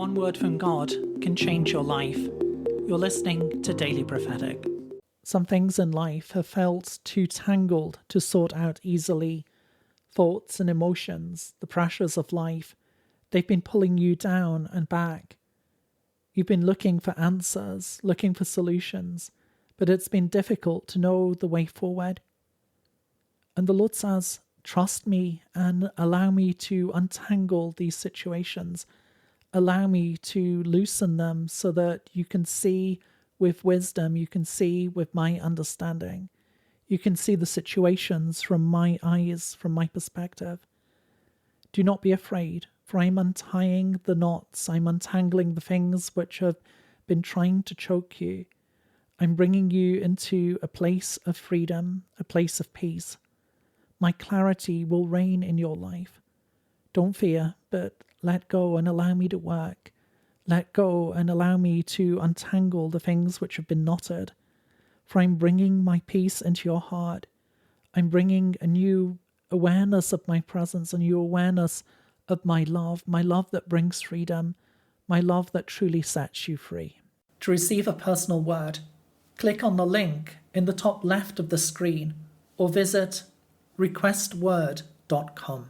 one word from God can change your life. You're listening to Daily Prophetic. Some things in life have felt too tangled to sort out easily. Thoughts and emotions, the pressures of life, they've been pulling you down and back. You've been looking for answers, looking for solutions, but it's been difficult to know the way forward. And the Lord says, trust me and allow me to untangle these situations. Allow me to loosen them so that you can see with wisdom, you can see with my understanding. You can see the situations from my eyes, from my perspective. Do not be afraid, for I'm untying the knots. I'm untangling the things which have been trying to choke you. I'm bringing you into a place of freedom, a place of peace. My clarity will reign in your life. Don't fear, but let go and allow me to work. Let go and allow me to untangle the things which have been knotted. For I'm bringing my peace into your heart. I'm bringing a new awareness of my presence, a new awareness of my love that brings freedom, my love that truly sets you free. To receive a personal word, click on the link in the top left of the screen or visit requestword.com.